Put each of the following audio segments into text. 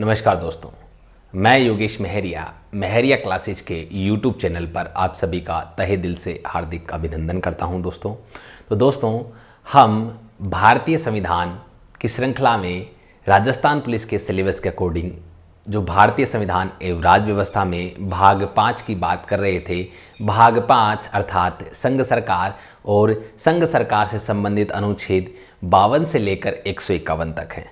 नमस्कार दोस्तों, मैं योगेश मेहरिया क्लासेज के YouTube चैनल पर आप सभी का तहे दिल से हार्दिक अभिनंदन करता हूं। दोस्तों हम भारतीय संविधान की श्रृंखला में राजस्थान पुलिस के सिलेबस के अकॉर्डिंग जो भारतीय संविधान एवं राज्य व्यवस्था में भाग 5 की बात कर रहे थे। भाग 5 अर्थात संघ सरकार और संघ सरकार से संबंधित अनुच्छेद 52 से लेकर 151 तक है।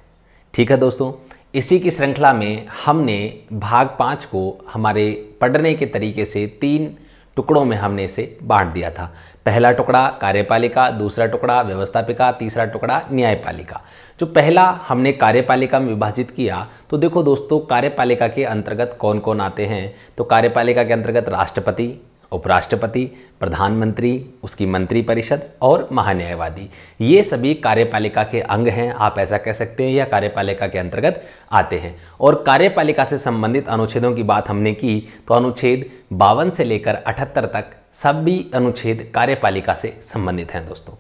ठीक है दोस्तों, इसी की श्रृंखला में हमने भाग 5 को हमारे पढ़ने के तरीके से 3 टुकड़ों में हमने इसे बांट दिया था। पहला टुकड़ा कार्यपालिका, दूसरा टुकड़ा व्यवस्थापिका, तीसरा टुकड़ा न्यायपालिका। जो पहला हमने कार्यपालिका में विभाजित किया, तो देखो दोस्तों, कार्यपालिका के अंतर्गत कौन कौन आते हैं। तो कार्यपालिका के अंतर्गत राष्ट्रपति, उपराष्ट्रपति, प्रधानमंत्री, उसकी मंत्रिपरिषद और महान्यायवादी, ये सभी कार्यपालिका के अंग हैं। आप ऐसा कह सकते हैं, यह कार्यपालिका के अंतर्गत आते हैं। और कार्यपालिका से संबंधित अनुच्छेदों की बात हमने की तो अनुच्छेद 52 से लेकर 78 तक सभी अनुच्छेद कार्यपालिका से संबंधित हैं दोस्तों।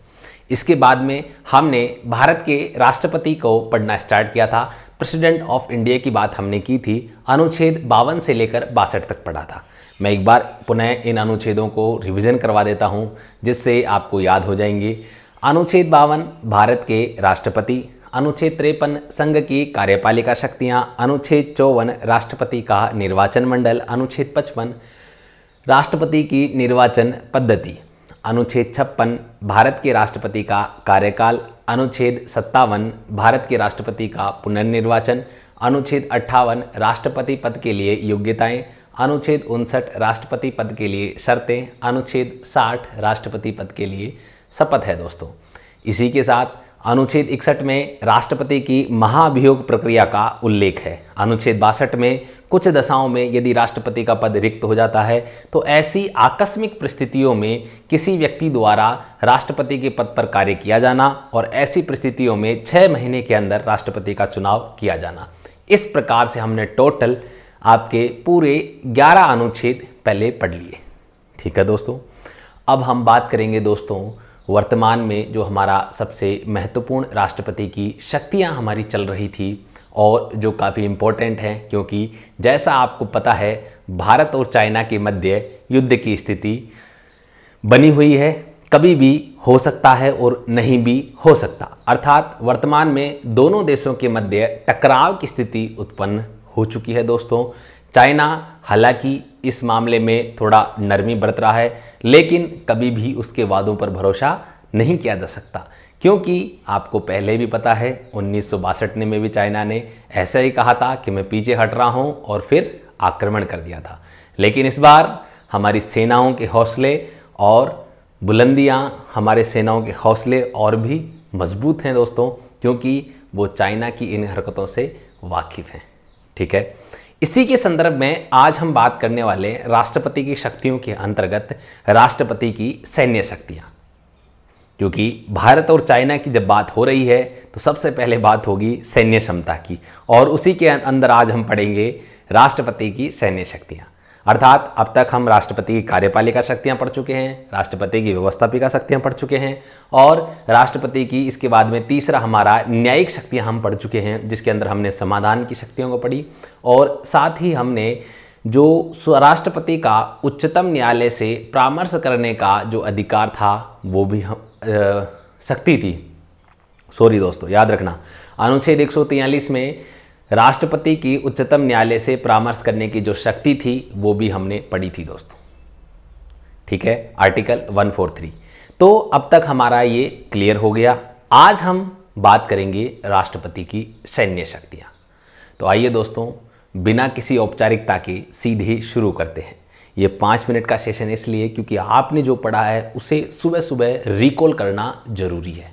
इसके बाद में हमने भारत के राष्ट्रपति को पढ़ना स्टार्ट किया था। प्रेसिडेंट ऑफ इंडिया की बात हमने की थी, अनुच्छेद 52 से लेकर 62 तक पढ़ा था। मैं एक बार पुनः इन अनुच्छेदों को रिवीजन करवा देता हूं, जिससे आपको याद हो जाएंगे। अनुच्छेद 52 भारत के राष्ट्रपति, अनुच्छेद 53 संघ की कार्यपालिका शक्तियां, अनुच्छेद 54 राष्ट्रपति का निर्वाचन मंडल, अनुच्छेद 55 राष्ट्रपति की निर्वाचन पद्धति, अनुच्छेद 56 भारत के राष्ट्रपति का कार्यकाल, अनुच्छेद 57 भारत के राष्ट्रपति का पुनर्निर्वाचन, अनुच्छेद 58 राष्ट्रपति पद के लिए योग्यताएं, अनुच्छेद 59 राष्ट्रपति पद के लिए शर्तें, अनुच्छेद 60 राष्ट्रपति पद के लिए शपथ है दोस्तों। इसी के साथ अनुच्छेद 61 में राष्ट्रपति की महाभियोग प्रक्रिया का उल्लेख है। अनुच्छेद 62 में कुछ दशाओं में यदि राष्ट्रपति का पद रिक्त हो जाता है तो ऐसी आकस्मिक परिस्थितियों में किसी व्यक्ति द्वारा राष्ट्रपति के पद पर कार्य किया जाना और ऐसी परिस्थितियों में 6 महीने के अंदर राष्ट्रपति का चुनाव किया जाना। इस प्रकार से हमने टोटल आपके पूरे 11 अनुच्छेद पहले पढ़ लिए। ठीक है दोस्तों, अब हम बात करेंगे दोस्तों वर्तमान में जो हमारा सबसे महत्वपूर्ण राष्ट्रपति की शक्तियां हमारी चल रही थी और जो काफ़ी इम्पोर्टेंट हैं, क्योंकि जैसा आपको पता है भारत और चाइना के मध्य युद्ध की स्थिति बनी हुई है। कभी भी हो सकता है और नहीं भी हो सकता, अर्थात वर्तमान में दोनों देशों के मध्य टकराव की स्थिति उत्पन्न हो चुकी है दोस्तों। चाइना हालांकि इस मामले में थोड़ा नरमी बरत रहा है, लेकिन कभी भी उसके वादों पर भरोसा नहीं किया जा सकता, क्योंकि आपको पहले भी पता है 1962 में भी चाइना ने ऐसा ही कहा था कि मैं पीछे हट रहा हूं और फिर आक्रमण कर दिया था। लेकिन इस बार हमारी सेनाओं के हौसले और बुलंदियां, हमारे सेनाओं के हौसले और भी मजबूत हैं दोस्तों, क्योंकि वो चाइना की इन हरकतों से वाकिफ़ हैं। ठीक है, इसी के संदर्भ में आज हम बात करने वाले राष्ट्रपति की शक्तियों के अंतर्गत राष्ट्रपति की सैन्य शक्तियां। क्योंकि भारत और चाइना की जब बात हो रही है तो सबसे पहले बात होगी सैन्य क्षमता की, और उसी के अंदर आज हम पढ़ेंगे राष्ट्रपति की सैन्य शक्तियां। अर्थात अब तक हम राष्ट्रपति की कार्यपालिका शक्तियां पढ़ चुके हैं, राष्ट्रपति की व्यवस्थापिका शक्तियां पढ़ चुके हैं, और राष्ट्रपति की इसके बाद में तीसरा हमारा न्यायिक शक्तियां हम पढ़ चुके हैं, जिसके अंदर हमने समाधान की शक्तियों को पढ़ी। और साथ ही हमने जो राष्ट्रपति का उच्चतम न्यायालय से परामर्श करने का जो अधिकार था वो भी हम शक्ति थी। सॉरी दोस्तों, याद रखना अनुच्छेद 143 में राष्ट्रपति की उच्चतम न्यायालय से परामर्श करने की जो शक्ति थी वो भी हमने पढ़ी थी दोस्तों। ठीक है, आर्टिकल 143। तो अब तक हमारा ये क्लियर हो गया। आज हम बात करेंगे राष्ट्रपति की सैन्य शक्तियां। तो आइए दोस्तों, बिना किसी औपचारिकता के सीधे शुरू करते हैं। ये 5 मिनट का सेशन इसलिए क्योंकि आपने जो पढ़ा है उसे सुबह सुबह रिकॉल करना जरूरी है।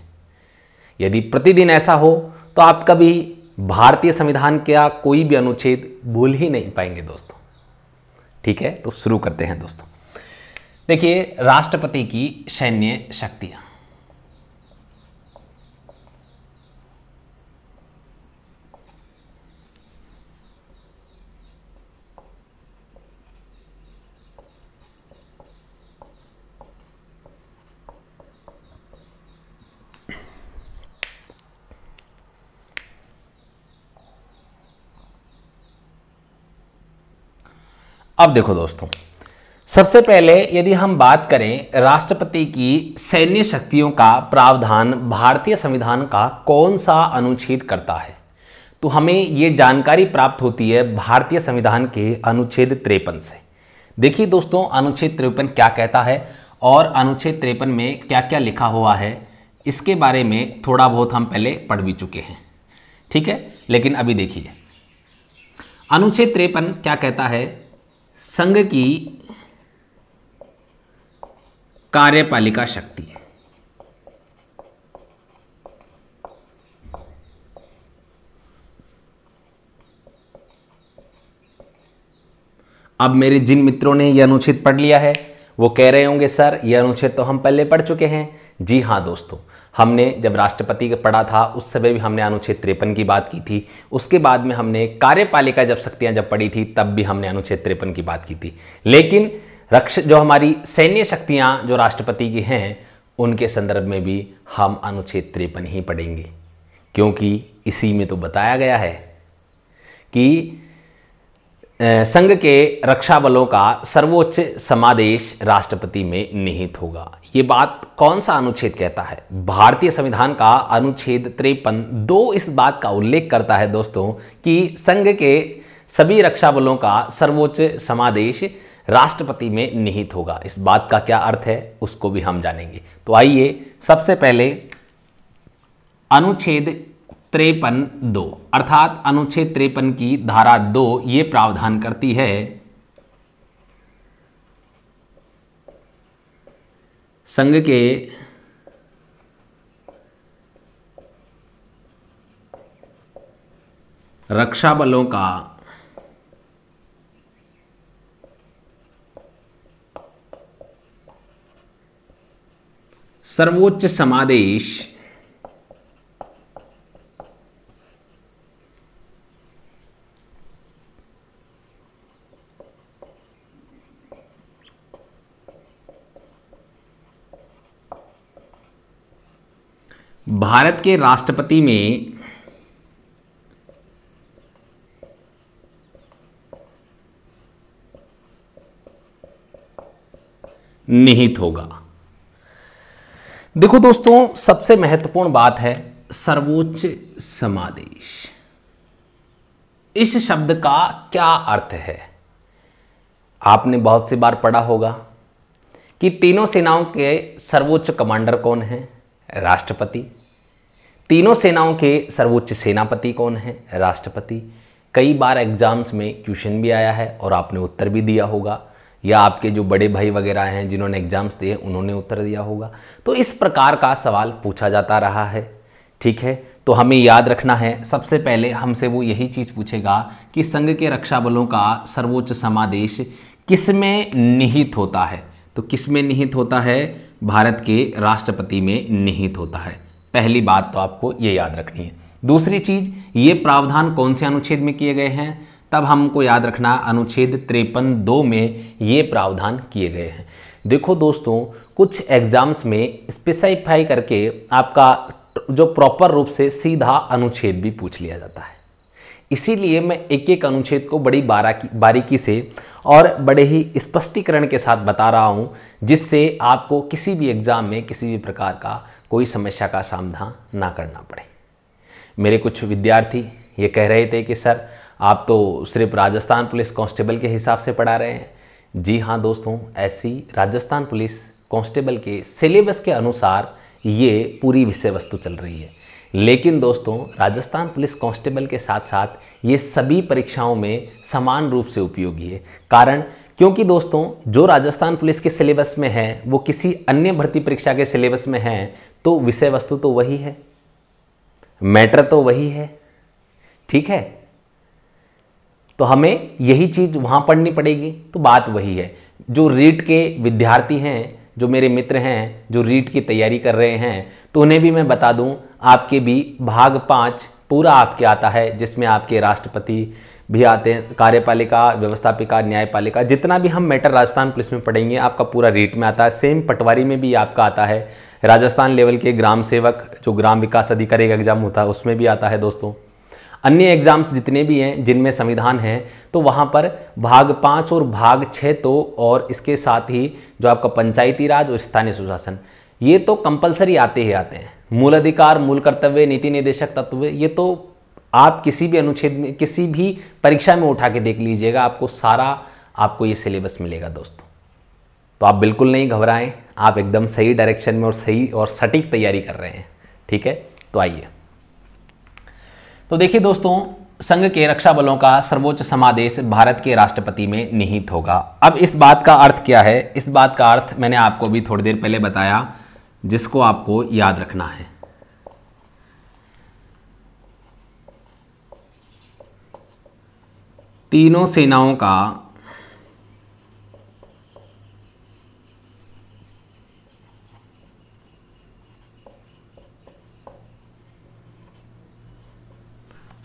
यदि प्रतिदिन ऐसा हो तो आप कभी भारतीय संविधान का कोई भी अनुच्छेद भूल ही नहीं पाएंगे दोस्तों। ठीक है, तो शुरू करते हैं दोस्तों। देखिए, राष्ट्रपति की सैन्य शक्तियां। अब देखो दोस्तों, सबसे पहले यदि हम बात करें राष्ट्रपति की सैन्य शक्तियों का प्रावधान भारतीय संविधान का कौन सा अनुच्छेद करता है, तो हमें ये जानकारी प्राप्त होती है भारतीय संविधान के अनुच्छेद 53 से। देखिए दोस्तों, अनुच्छेद 53 क्या कहता है और अनुच्छेद 53 में क्या क्या लिखा हुआ है, इसके बारे में थोड़ा बहुत हम पहले पढ़ भी चुके हैं, ठीक है। लेकिन अभी देखिए अनुच्छेद 53 क्या कहता है, संघ की कार्यपालिका शक्ति। अब मेरे जिन मित्रों ने यह अनुच्छेद पढ़ लिया है वो कह रहे होंगे सर यह अनुच्छेद तो हम पहले पढ़ चुके हैं। जी हाँ दोस्तों, हमने जब राष्ट्रपति का पढ़ा था उस समय भी हमने अनुच्छेद 53 की बात की थी। उसके बाद में हमने कार्यपालिका जब शक्तियां जब पढ़ी थी तब भी हमने अनुच्छेद 53 की बात की थी। लेकिन जो हमारी सैन्य शक्तियां जो राष्ट्रपति की हैं उनके संदर्भ में भी हम अनुच्छेद 53 ही पढ़ेंगे, क्योंकि इसी में तो बताया गया है कि संघ के रक्षा बलों का सर्वोच्च समादेश राष्ट्रपति में निहित होगा। ये बात कौन सा अनुच्छेद कहता है? भारतीय संविधान का अनुच्छेद 53 दो इस बात का उल्लेख करता है दोस्तों कि संघ के सभी रक्षा बलों का सर्वोच्च समादेश राष्ट्रपति में निहित होगा। इस बात का क्या अर्थ है उसको भी हम जानेंगे। तो आइए सबसे पहले अनुच्छेद 53(2) अर्थात अनुच्छेद 53 की धारा 2 ये प्रावधान करती है संघ के रक्षा बलों का सर्वोच्च समादेश भारत के राष्ट्रपति में निहित होगा। देखो दोस्तों, सबसे महत्वपूर्ण बात है सर्वोच्च समादेश। इस शब्द का क्या अर्थ है? आपने बहुत सी बार पढ़ा होगा कि तीनों सेनाओं के सर्वोच्च कमांडर कौन है? राष्ट्रपति। तीनों सेनाओं के सर्वोच्च सेनापति कौन है? राष्ट्रपति। कई बार एग्जाम्स में क्वेश्चन भी आया है और आपने उत्तर भी दिया होगा, या आपके जो बड़े भाई वगैरह हैं जिन्होंने एग्जाम्स दिए उन्होंने उत्तर दिया होगा। तो इस प्रकार का सवाल पूछा जाता रहा है, ठीक है। तो हमें याद रखना है, सबसे पहले हमसे वो यही चीज़ पूछेगा कि संघ के रक्षा बलों का सर्वोच्च समादेश किस में निहित होता है। तो किस में निहित होता है? भारत के राष्ट्रपति में निहित होता है। पहली बात तो आपको ये याद रखनी है। दूसरी चीज, ये प्रावधान कौन से अनुच्छेद में किए गए हैं? तब हमको याद रखना अनुच्छेद 53(2) में ये प्रावधान किए गए हैं। देखो दोस्तों, कुछ एग्जाम्स में स्पेसिफाई करके आपका जो प्रॉपर रूप से सीधा अनुच्छेद भी पूछ लिया जाता है। इसीलिए मैं एक एक अनुच्छेद को बड़ी बारीकी से और बड़े ही स्पष्टीकरण के साथ बता रहा हूँ, जिससे आपको किसी भी एग्ज़ाम में किसी भी प्रकार का कोई समस्या का सामना ना करना पड़े। मेरे कुछ विद्यार्थी ये कह रहे थे कि सर आप तो सिर्फ राजस्थान पुलिस कांस्टेबल के हिसाब से पढ़ा रहे हैं। जी हाँ दोस्तों, ऐसी राजस्थान पुलिस कांस्टेबल के सिलेबस के अनुसार ये पूरी विषय वस्तु चल रही है। लेकिन दोस्तों, राजस्थान पुलिस कांस्टेबल के साथ साथ ये सभी परीक्षाओं में समान रूप से उपयोगी है। कारण क्योंकि दोस्तों, जो राजस्थान पुलिस के सिलेबस में है वो किसी अन्य भर्ती परीक्षा के सिलेबस में है, तो विषय वस्तु तो वही है, मैटर तो वही है, ठीक है। तो हमें यही चीज़ वहाँ पढ़नी पड़ेगी। तो बात वही है। जो रीट के विद्यार्थी हैं, जो मेरे मित्र हैं जो रीट की तैयारी कर रहे हैं, तो उन्हें भी मैं बता दूं, आपके भी भाग 5 पूरा आपके आता है, जिसमें आपके राष्ट्रपति भी आते हैं, कार्यपालिका, व्यवस्थापिका, न्यायपालिका, जितना भी हम मैटर राजस्थान पुलिस में पढ़ेंगे आपका पूरा रीट में आता है। सेम पटवारी में भी आपका आता है। राजस्थान लेवल के ग्राम सेवक, जो ग्राम विकास अधिकारी का एग्जाम होता है, उसमें भी आता है दोस्तों। अन्य एग्जाम्स जितने भी हैं जिनमें संविधान है तो वहाँ पर भाग 5 और भाग 6 तो, और इसके साथ ही जो आपका पंचायती राज और स्थानीय सुशासन, ये तो कंपलसरी आते ही आते हैं। मूल अधिकार, मूल कर्तव्य, नीति निर्देशक तत्व, ये तो आप किसी भी अनुच्छेद में, किसी भी परीक्षा में उठा के देख लीजिएगा, आपको सारा आपको ये सिलेबस मिलेगा दोस्तों। तो आप बिल्कुल नहीं घबराएं, आप एकदम सही डायरेक्शन में और सही और सटीक तैयारी कर रहे हैं। ठीक है, तो आइए। तो देखिए दोस्तों, संघ के रक्षा बलों का सर्वोच्च समादेश भारत के राष्ट्रपति में निहित होगा। अब इस बात का अर्थ क्या है? इस बात का अर्थ मैंने आपको भी थोड़ी देर पहले बताया, जिसको आपको याद रखना है। तीनों सेनाओं का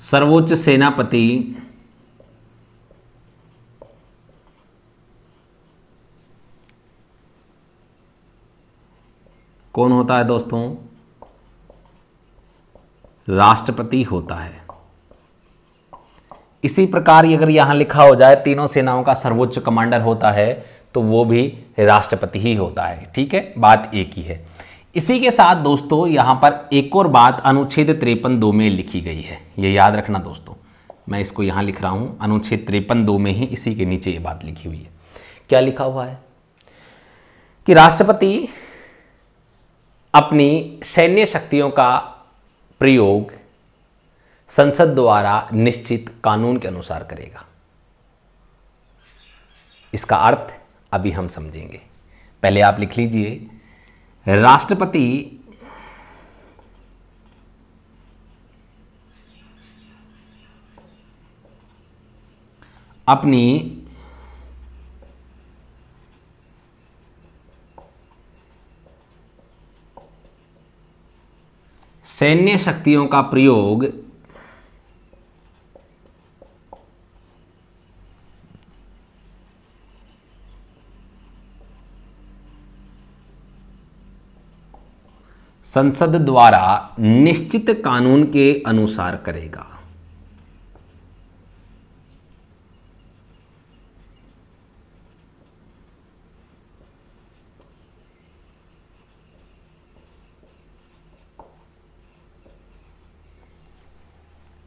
सर्वोच्च सेनापति कौन होता है दोस्तों? राष्ट्रपति होता है। इसी प्रकार अगर यहां लिखा हो जाए तीनों सेनाओं का सर्वोच्च कमांडर होता है तो वो भी राष्ट्रपति ही होता है। ठीक है, बात एक ही है। इसी के साथ दोस्तों यहां पर एक और बात अनुच्छेद 53(2) में लिखी गई है, ये याद रखना दोस्तों। मैं इसको यहां लिख रहा हूं, अनुच्छेद 53(2) में ही इसी के नीचे ये बात लिखी हुई है। क्या लिखा हुआ है कि राष्ट्रपति अपनी सैन्य शक्तियों का प्रयोग संसद द्वारा निश्चित कानून के अनुसार करेगा। इसका अर्थ अभी हम समझेंगे। पहले आप लिख लीजिए, राष्ट्रपति अपनी सैन्य शक्तियों का प्रयोग संसद द्वारा निश्चित कानून के अनुसार करेगा।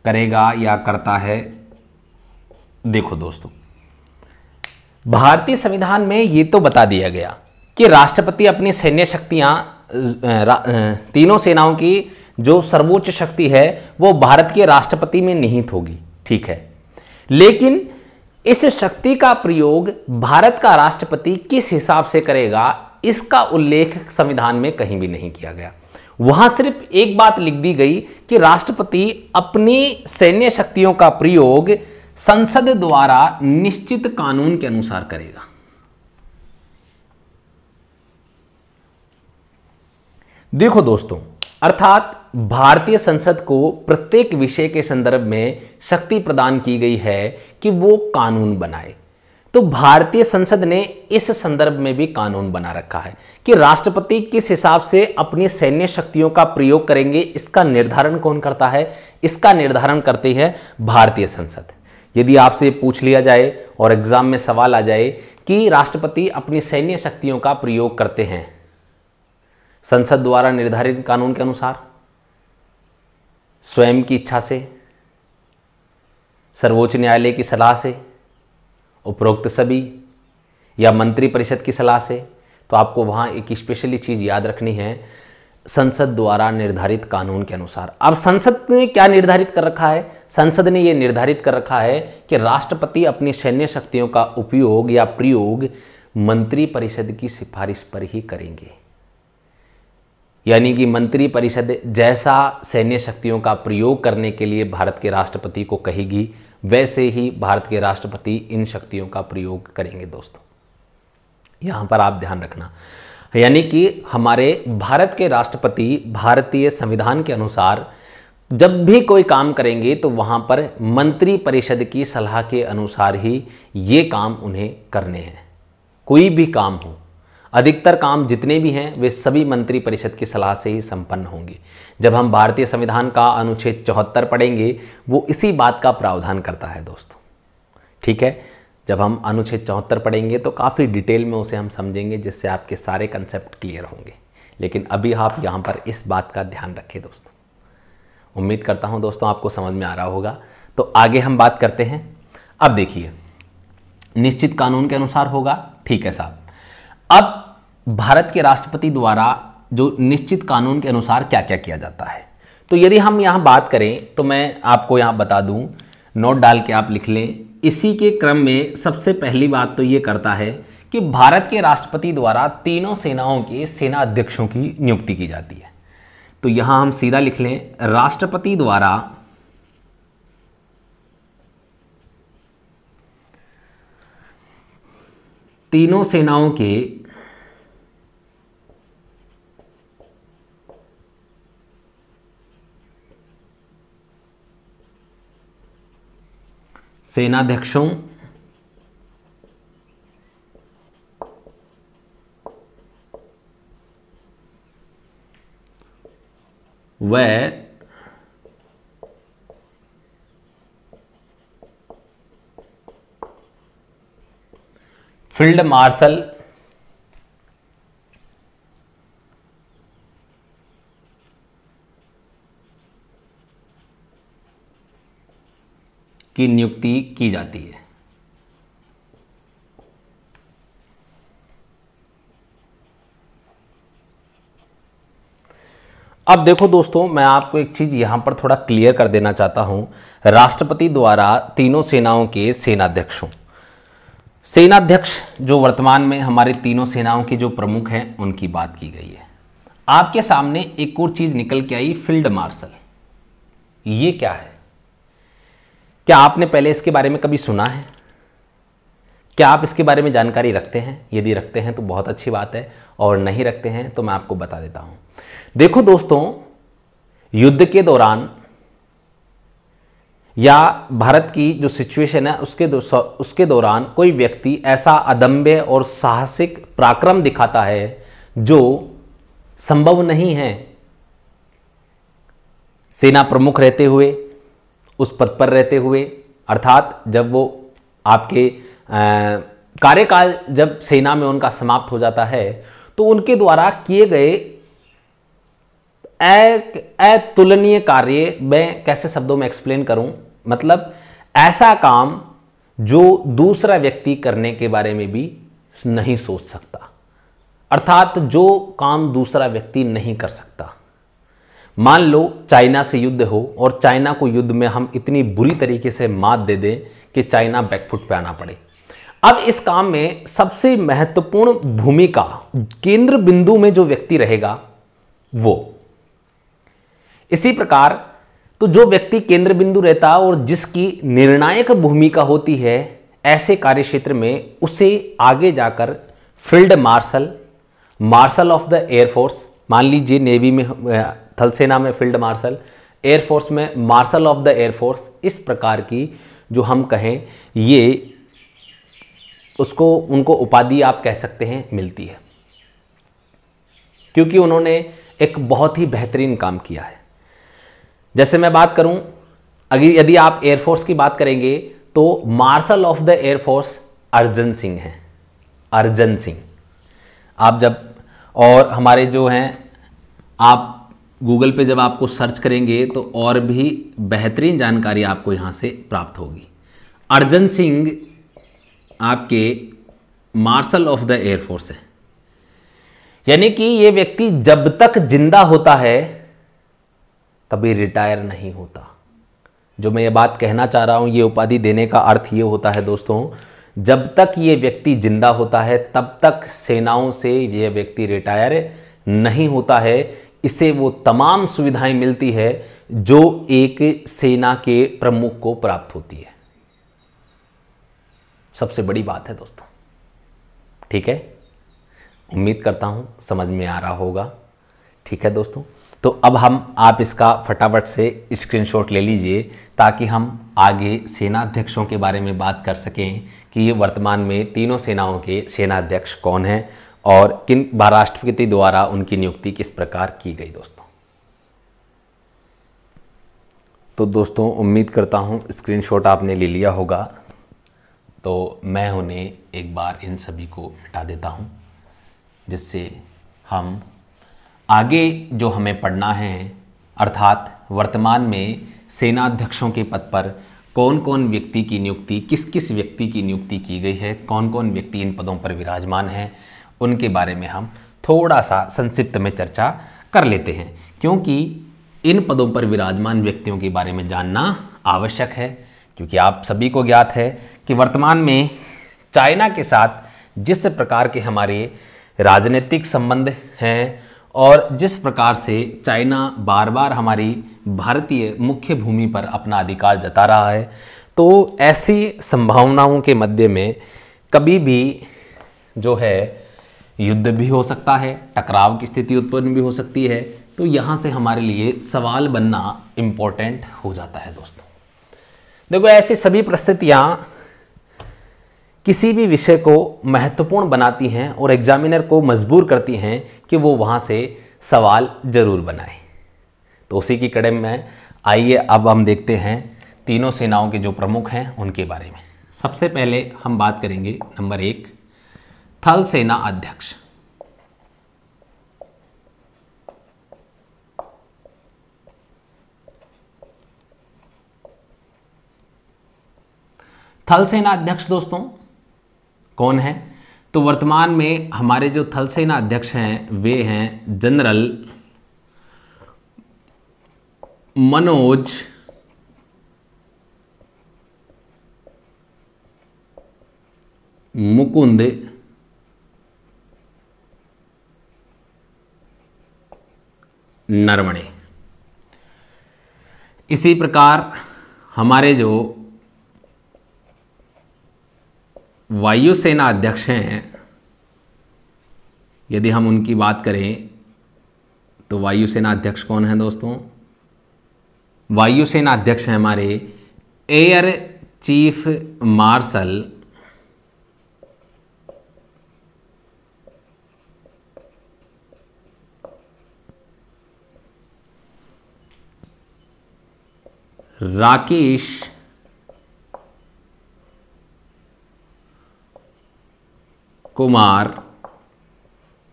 करेगा या करता है। देखो दोस्तों, भारतीय संविधान में ये तो बता दिया गया कि राष्ट्रपति अपनी सैन्य शक्तियां, तीनों सेनाओं की जो सर्वोच्च शक्ति है वो भारत के राष्ट्रपति में निहित होगी। ठीक है, लेकिन इस शक्ति का प्रयोग भारत का राष्ट्रपति किस हिसाब से करेगा, इसका उल्लेख संविधान में कहीं भी नहीं किया गया। वहां सिर्फ एक बात लिख दी गई कि राष्ट्रपति अपनी सैन्य शक्तियों का प्रयोग संसद द्वारा निश्चित कानून के अनुसार करेगा। देखो दोस्तों, अर्थात भारतीय संसद को प्रत्येक विषय के संदर्भ में शक्ति प्रदान की गई है कि वो कानून बनाए। तो भारतीय संसद ने इस संदर्भ में भी कानून बना रखा है कि राष्ट्रपति किस हिसाब से अपनी सैन्य शक्तियों का प्रयोग करेंगे। इसका निर्धारण कौन करता है? इसका निर्धारण करती है भारतीय संसद। यदि आपसे पूछ लिया जाए और एग्जाम में सवाल आ जाए कि राष्ट्रपति अपनी सैन्य शक्तियों का प्रयोग करते हैं संसद द्वारा निर्धारित कानून के अनुसार, स्वयं की इच्छा से, सर्वोच्च न्यायालय की सलाह से, उपरोक्त सभी, या मंत्री परिषद की सलाह से, तो आपको वहाँ एक स्पेशली चीज़ याद रखनी है, संसद द्वारा निर्धारित कानून के अनुसार। अब संसद ने क्या निर्धारित कर रखा है? संसद ने यह निर्धारित कर रखा है कि राष्ट्रपति अपनी सैन्य शक्तियों का उपयोग या प्रयोग मंत्री परिषद की सिफारिश पर ही करेंगे। यानी कि मंत्री परिषद जैसा सैन्य शक्तियों का प्रयोग करने के लिए भारत के राष्ट्रपति को कहेगी, वैसे ही भारत के राष्ट्रपति इन शक्तियों का प्रयोग करेंगे। दोस्तों, यहाँ पर आप ध्यान रखना, यानी कि हमारे भारत के राष्ट्रपति भारतीय संविधान के अनुसार जब भी कोई काम करेंगे तो वहाँ पर मंत्री परिषद की सलाह के अनुसार ही ये काम उन्हें करने हैं। कोई भी काम हो, अधिकतर काम जितने भी हैं वे सभी मंत्री परिषद की सलाह से ही संपन्न होंगे। जब हम भारतीय संविधान का अनुच्छेद 74 पढ़ेंगे वो इसी बात का प्रावधान करता है दोस्तों। ठीक है, जब हम अनुच्छेद 74 पढ़ेंगे तो काफ़ी डिटेल में उसे हम समझेंगे, जिससे आपके सारे कंसेप्ट क्लियर होंगे। लेकिन अभी आप यहाँ पर इस बात का ध्यान रखें दोस्तों। उम्मीद करता हूँ दोस्तों आपको समझ में आ रहा होगा। तो आगे हम बात करते हैं। अब देखिए, निश्चित कानून के अनुसार होगा, ठीक है साहब। अब भारत के राष्ट्रपति द्वारा जो निश्चित कानून के अनुसार क्या क्या किया जाता है, तो यदि हम यहाँ बात करें तो मैं आपको यहाँ बता दूँ, नोट डाल के आप लिख लें। इसी के क्रम में सबसे पहली बात तो ये करता है कि भारत के राष्ट्रपति द्वारा तीनों सेनाओं के सेना अध्यक्षों की नियुक्ति की जाती है। तो यहां हम सीधा लिख लें, राष्ट्रपति द्वारा तीनों सेनाओं के सेनाध्यक्षों व फील्ड मार्शल की नियुक्ति की जाती है। अब देखो दोस्तों, मैं आपको एक चीज यहां पर थोड़ा क्लियर कर देना चाहता हूं। राष्ट्रपति द्वारा तीनों सेनाओं के सेनाध्यक्षों, सेनाध्यक्ष जो वर्तमान में हमारे तीनों सेनाओं के जो प्रमुख हैं उनकी बात की गई है। आपके सामने एक और चीज निकल के आई, फील्ड मार्शल। ये क्या है? क्या आपने पहले इसके बारे में कभी सुना है? क्या आप इसके बारे में जानकारी रखते हैं? यदि रखते हैं तो बहुत अच्छी बात है, और नहीं रखते हैं तो मैं आपको बता देता हूं। देखो दोस्तों, युद्ध के दौरान या भारत की जो सिचुएशन है उसके दौरान कोई व्यक्ति ऐसा अदम्य और साहसिक पराक्रम दिखाता है जो संभव नहीं है सेना प्रमुख रहते हुए, उस पद पर रहते हुए, अर्थात जब वो आपके कार्यकाल जब सेना में उनका समाप्त हो जाता है तो उनके द्वारा किए गए अतुलनीय कार्य, मैं कैसे शब्दों में एक्सप्लेन करूं, मतलब ऐसा काम जो दूसरा व्यक्ति करने के बारे में भी नहीं सोच सकता, अर्थात जो काम दूसरा व्यक्ति नहीं कर सकता। मान लो चाइना से युद्ध हो और चाइना को युद्ध में हम इतनी बुरी तरीके से मात दे दें कि चाइना बैकफुट पे आना पड़े। अब इस काम में सबसे महत्वपूर्ण भूमिका, केंद्र बिंदु में जो व्यक्ति रहेगा वो, इसी प्रकार तो जो व्यक्ति केंद्र बिंदु रहता और जिसकी निर्णायक भूमिका होती है ऐसे कार्यक्षेत्र में, उसे आगे जाकर field marshal, marshal of the air force, मान लीजिए नेवी में, थल सेना में फील्ड मार्शल, एयरफोर्स में मार्शल ऑफ द एयरफोर्स, इस प्रकार की जो हम कहें ये उसको, उनको उपाधि आप कह सकते हैं मिलती है, क्योंकि उन्होंने एक बहुत ही बेहतरीन काम किया है। जैसे मैं बात करूं, अगर यदि आप एयरफोर्स की बात करेंगे तो marshal of the air force Arjan Singh हैं, अर्जन सिंह। आप जब, और हमारे जो हैं, आप गूगल पे जब आपको सर्च करेंगे तो और भी बेहतरीन जानकारी आपको यहां से प्राप्त होगी। अर्जन सिंह आपके मार्शल ऑफ द एयरफोर्स है, यानी कि ये व्यक्ति जब तक जिंदा होता है कभी रिटायर नहीं होता। जो मैं ये बात कहना चाह रहा हूं, ये उपाधि देने का अर्थ ये होता है दोस्तों, जब तक ये व्यक्ति जिंदा होता है तब तक सेनाओं से ये व्यक्ति रिटायर नहीं होता है। इसे वो तमाम सुविधाएं मिलती है जो एक सेना के प्रमुख को प्राप्त होती है। सबसे बड़ी बात है दोस्तों, ठीक है। उम्मीद करता हूं समझ में आ रहा होगा, ठीक है दोस्तों। तो अब आप इसका फटाफट से स्क्रीनशॉट ले लीजिए ताकि हम आगे सेनाध्यक्षों के बारे में बात कर सकें कि ये वर्तमान में तीनों सेनाओं के सेनाध्यक्ष कौन हैं और किन राष्ट्रपति द्वारा उनकी नियुक्ति किस प्रकार की गई दोस्तों। तो दोस्तों उम्मीद करता हूँ स्क्रीनशॉट आपने ले लिया होगा, तो मैं उन्हें एक बार इन सभी को मिटा देता हूँ, जिससे हम आगे जो हमें पढ़ना है, अर्थात वर्तमान में सेनाध्यक्षों के पद पर कौन कौन व्यक्ति की नियुक्ति, किस किस व्यक्ति की नियुक्ति की गई है, कौन कौन व्यक्ति इन पदों पर विराजमान हैं, उनके बारे में हम थोड़ा सा संक्षिप्त में चर्चा कर लेते हैं, क्योंकि इन पदों पर विराजमान व्यक्तियों के बारे में जानना आवश्यक है। क्योंकि आप सभी को ज्ञात है कि वर्तमान में चाइना के साथ जिस प्रकार के हमारे राजनीतिक संबंध हैं और जिस प्रकार से चाइना बार बार हमारी भारतीय मुख्य भूमि पर अपना अधिकार जता रहा है, तो ऐसी संभावनाओं के मध्य में कभी भी जो है युद्ध भी हो सकता है, टकराव की स्थिति उत्पन्न भी हो सकती है। तो यहाँ से हमारे लिए सवाल बनना इम्पोर्टेंट हो जाता है दोस्तों। देखो, ऐसी सभी परिस्थितियाँ किसी भी विषय को महत्वपूर्ण बनाती हैं और एग्जामिनर को मजबूर करती हैं कि वो वहाँ से सवाल जरूर बनाए। तो उसी की कड़ी में आइए अब हम देखते हैं तीनों सेनाओं के जो प्रमुख हैं उनके बारे में। सबसे पहले हम बात करेंगे नंबर 1, थल सेना अध्यक्ष। थल सेना अध्यक्ष दोस्तों कौन है? तो वर्तमान में हमारे जो थल सेना अध्यक्ष हैं वे हैं जनरल मनोज मुकुंद नरवणे। इसी प्रकार हमारे जो वायुसेना अध्यक्ष हैं, यदि हम उनकी बात करें तो वायुसेना अध्यक्ष कौन है दोस्तों? वायुसेना अध्यक्ष हैं हमारे air chief marshal Rakesh Kumar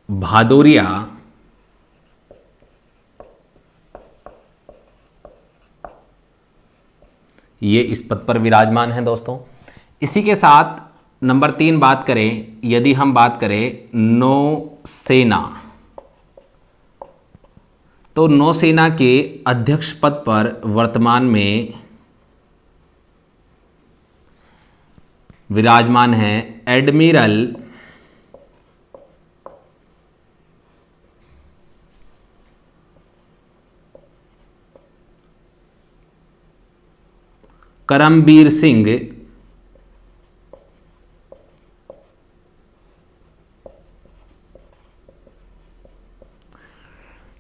Bhadauria. ये इस पद पर विराजमान हैं दोस्तों। इसी के साथ नंबर 3 बात करें, यदि हम बात करें नौसेना, तो नौसेना के अध्यक्ष पद पर वर्तमान में विराजमान हैं एडमिरल करमबीर सिंह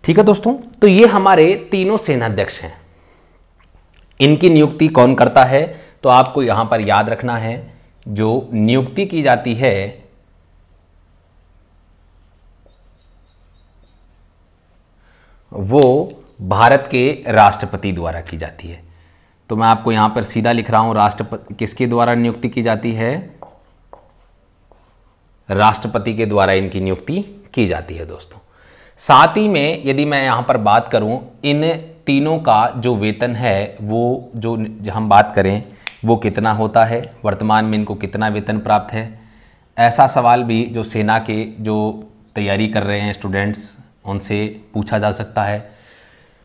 ठीक है दोस्तों। तो ये हमारे तीनों सेनाध्यक्ष हैं। इनकी नियुक्ति कौन करता है? तो आपको यहां पर याद रखना है, जो नियुक्ति की जाती है वो भारत के राष्ट्रपति द्वारा की जाती है। तो मैं आपको यहां पर सीधा लिख रहा हूं, राष्ट्रपति किसके द्वारा नियुक्ति की जाती है? राष्ट्रपति के द्वारा इनकी नियुक्ति की जाती है दोस्तों। साथ ही में यदि मैं यहां पर बात करूं, इन तीनों का जो वेतन है वो जो हम बात करें वो कितना होता है, वर्तमान में इनको कितना वेतन प्राप्त है, ऐसा सवाल भी जो सेना के जो तैयारी कर रहे हैं स्टूडेंट्स उनसे पूछा जा सकता है।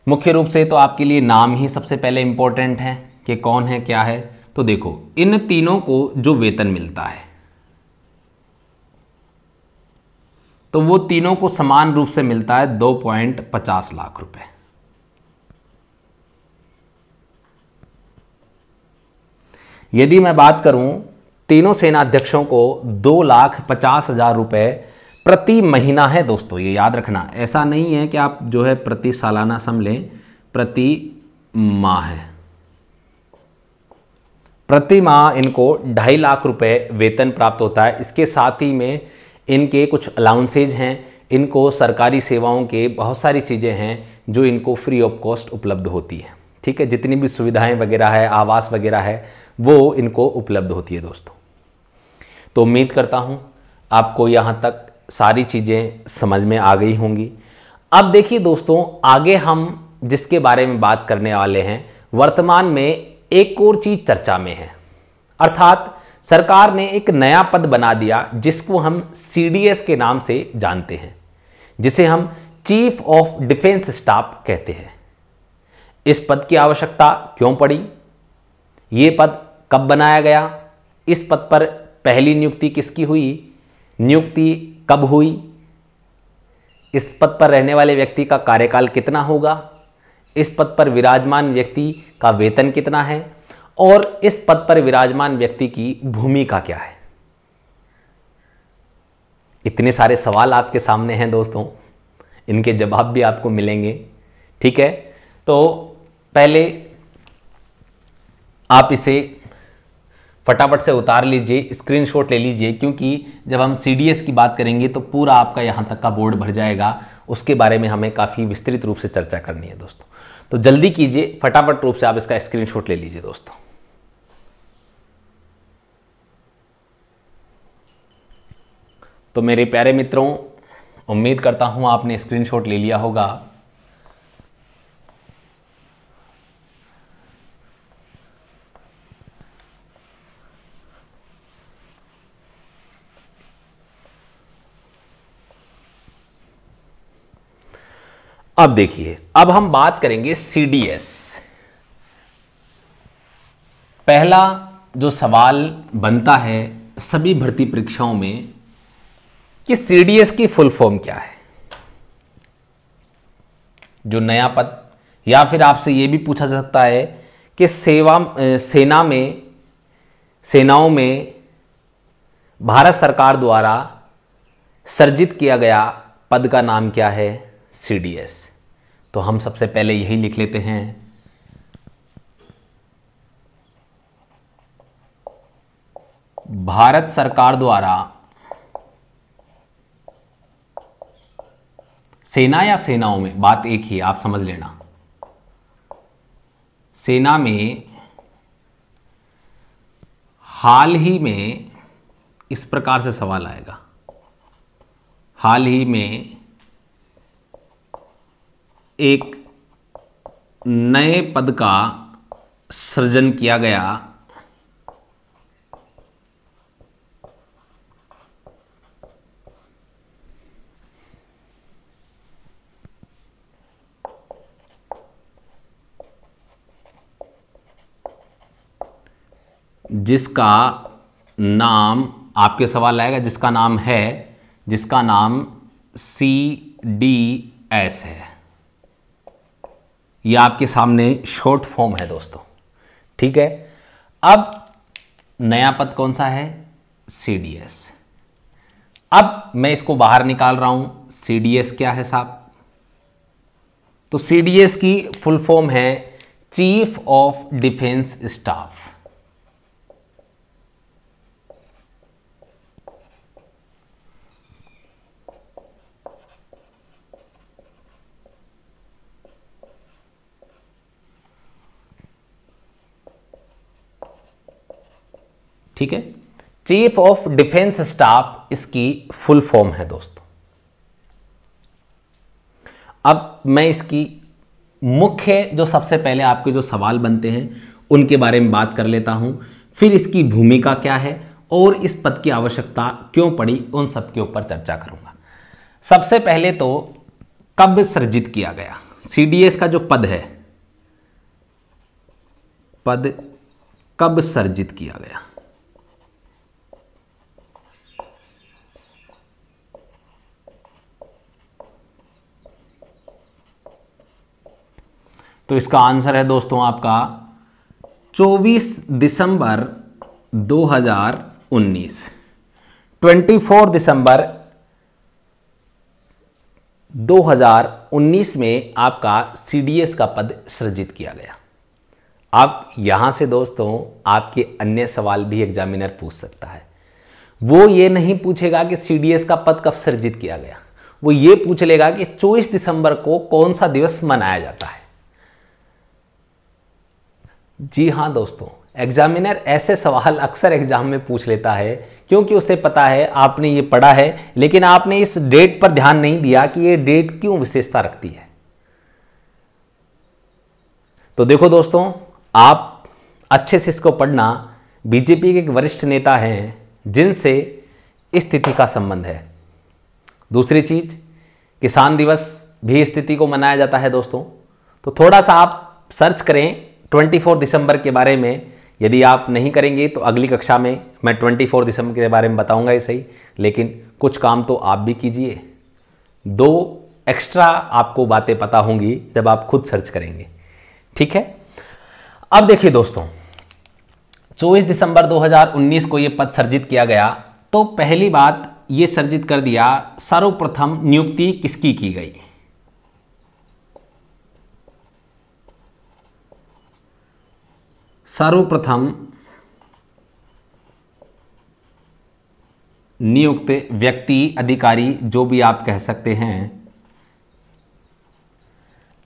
मुख्य रूप से तो आपके लिए नाम ही सबसे पहले इम्पोर्टेंट है कि कौन है क्या है। तो देखो, इन तीनों को जो वेतन मिलता है तो वो तीनों को समान रूप से मिलता है 2.50 लाख रुपए। यदि मैं बात करूं, तीनों सेनाध्यक्षों को 2,50,000 रुपए प्रति महीना है दोस्तों। ये याद रखना, ऐसा नहीं है कि आप जो है प्रति सालाना सम लें, प्रति माह है। प्रति माह इनको 2.5 लाख रुपए वेतन प्राप्त होता है। इसके साथ ही में इनके कुछ अलाउंसेज हैं, इनको सरकारी सेवाओं के बहुत सारी चीज़ें हैं जो इनको फ्री ऑफ कॉस्ट उपलब्ध होती है। ठीक है, जितनी भी सुविधाएं वगैरह है, आवास वगैरह है, वो इनको उपलब्ध होती है दोस्तों। तो उम्मीद करता हूँ आपको यहाँ तक सारी चीज़ें समझ में आ गई होंगी। अब देखिए दोस्तों, आगे हम जिसके बारे में बात करने वाले हैं, वर्तमान में एक और चीज़ चर्चा में है, अर्थात सरकार ने एक नया पद बना दिया जिसको हम CDS के नाम से जानते हैं, जिसे हम चीफ ऑफ डिफेंस स्टाफ कहते हैं। इस पद की आवश्यकता क्यों पड़ी, ये पद कब बनाया गया, इस पद पर पहली नियुक्ति किसकी हुई, नियुक्ति कब हुई, इस पद पर रहने वाले व्यक्ति का कार्यकाल कितना होगा, इस पद पर विराजमान व्यक्ति का वेतन कितना है और इस पद पर विराजमान व्यक्ति की भूमिका क्या है। इतने सारे सवाल आपके सामने हैं दोस्तों, इनके जवाब भी आपको मिलेंगे। ठीक है, तो पहले आप इसे फटाफट से उतार लीजिए, स्क्रीनशॉट ले लीजिए, क्योंकि जब हम CDS की बात करेंगे तो पूरा आपका यहाँ तक का बोर्ड भर जाएगा, उसके बारे में हमें काफ़ी विस्तृत रूप से चर्चा करनी है दोस्तों। तो जल्दी कीजिए, फटाफट रूप से आप इसका स्क्रीनशॉट ले लीजिए दोस्तों। तो मेरे प्यारे मित्रों, उम्मीद करता हूँ आपने स्क्रीनशॉट ले लिया होगा। अब देखिए, अब हम बात करेंगे CDS। पहला जो सवाल बनता है सभी भर्ती परीक्षाओं में कि CDS की फुल फॉर्म क्या है। जो नया पद, या फिर आपसे यह भी पूछा जा सकता है कि सेनाओं में भारत सरकार द्वारा सर्जित किया गया पद का नाम क्या है, CDS। तो हम सबसे पहले यही लिख लेते हैं, भारत सरकार द्वारा सेना या सेनाओं में, बात एक ही है, आप समझ लेना, सेना में हाल ही में, इस प्रकार से सवाल आएगा, हाल ही में एक नए पद का सृजन किया गया जिसका नाम, आपके सवाल आएगा जिसका नाम है, जिसका नाम CDS है। यह आपके सामने शॉर्ट फॉर्म है दोस्तों। ठीक है, अब नया पद कौन सा है, CDS। अब मैं इसको बाहर निकाल रहा हूं, CDS क्या है साहब, तो CDS की फुल फॉर्म है चीफ ऑफ डिफेंस स्टाफ। ठीक है, चीफ ऑफ डिफेंस स्टाफ इसकी फुल फॉर्म है दोस्तों। अब मैं इसकी मुख्य जो सबसे पहले आपके जो सवाल बनते हैं उनके बारे में बात कर लेता हूं, फिर इसकी भूमिका क्या है और इस पद की आवश्यकता क्यों पड़ी, उन सब के ऊपर चर्चा करूंगा। सबसे पहले तो कब सृजित किया गया, CDS का जो पद है, पद कब सृजित किया गया। तो इसका आंसर है दोस्तों आपका 24 दिसंबर 2019। 24 दिसंबर 2019 में आपका CDS का पद सृजित किया गया। अब यहां से दोस्तों आपके अन्य सवाल भी एग्जामिनर पूछ सकता है। वो ये नहीं पूछेगा कि सीडीएस का पद कब सृजित किया गया, वो ये पूछ लेगा कि 24 दिसंबर को कौन सा दिवस मनाया जाता है। जी हाँ दोस्तों, एग्जामिनर ऐसे सवाल अक्सर एग्जाम में पूछ लेता है क्योंकि उसे पता है आपने ये पढ़ा है, लेकिन आपने इस डेट पर ध्यान नहीं दिया कि ये डेट क्यों विशेषता रखती है। तो देखो दोस्तों, आप अच्छे से इसको पढ़ना। बीजेपी के एक वरिष्ठ नेता हैं जिनसे इस तिथि का संबंध है। दूसरी चीज, किसान दिवस भी इस तिथि को मनाया जाता है दोस्तों। तो थोड़ा सा आप सर्च करें 24 दिसंबर के बारे में। यदि आप नहीं करेंगे तो अगली कक्षा में मैं 24 दिसंबर के बारे में बताऊंगा ही सही, लेकिन कुछ काम तो आप भी कीजिए। 2 एक्स्ट्रा आपको बातें पता होंगी जब आप खुद सर्च करेंगे, ठीक है। अब देखिए दोस्तों, 24 दिसंबर 2019 को यह पद सर्जित किया गया। तो पहली बात ये सर्जित कर दिया, सर्वप्रथम नियुक्ति किसकी की गई। सर्वप्रथम नियुक्त व्यक्ति, अधिकारी, जो भी आप कह सकते हैं,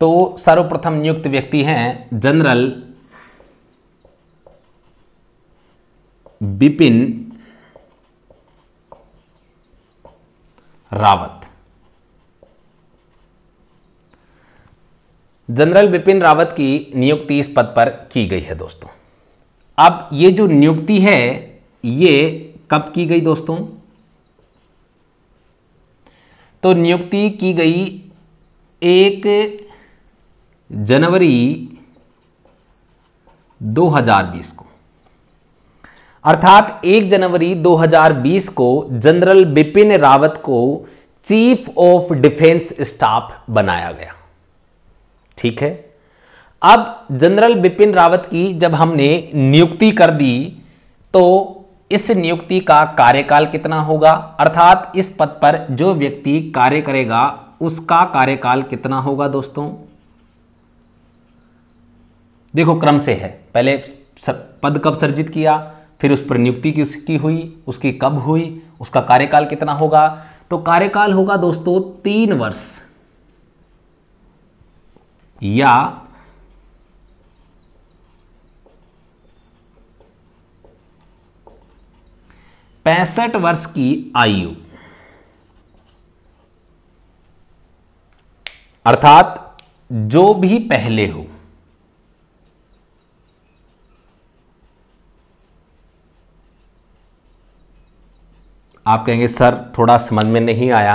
तो सर्वप्रथम नियुक्त व्यक्ति हैं जनरल बिपिन रावत। जनरल बिपिन रावत की नियुक्ति इस पद पर की गई है दोस्तों। अब ये जो नियुक्ति है ये कब की गई दोस्तों? तो नियुक्ति की गई 1 जनवरी 2020 को, अर्थात 1 जनवरी 2020 को जनरल बिपिन रावत को चीफ ऑफ डिफेंस स्टाफ बनाया गया, ठीक है। अब जनरल बिपिन रावत की जब हमने नियुक्ति कर दी तो इस नियुक्ति का कार्यकाल कितना होगा, अर्थात इस पद पर जो व्यक्ति कार्य करेगा उसका कार्यकाल कितना होगा दोस्तों? देखो क्रम से है, पहले पद कब सर्जित किया, फिर उस पर नियुक्ति किसकी हुई, उसकी कब हुई, उसका कार्यकाल कितना होगा। तो कार्यकाल होगा दोस्तों 3 वर्ष या 65 वर्ष की आयु, अर्थात जो भी पहले हो। आप कहेंगे सर थोड़ा समझ में नहीं आया।